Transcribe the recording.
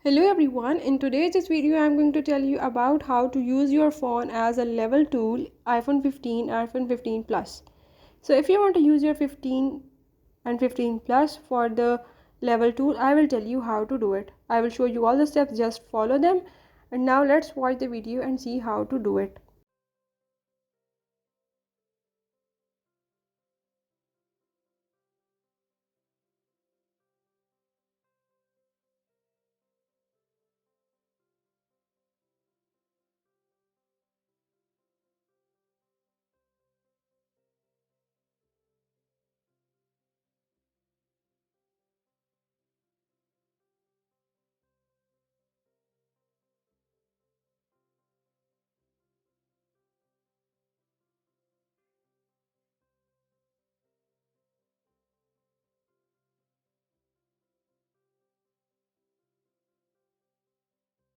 Hello everyone, in today's video I am going to tell you about how to use your phone as a level tool, iPhone 15, iPhone 15 Plus. So if you want to use your 15 and 15 Plus for the level tool, I will tell you how to do it. I will show you all the steps, just follow them. And now let's watch the video and see how to do it.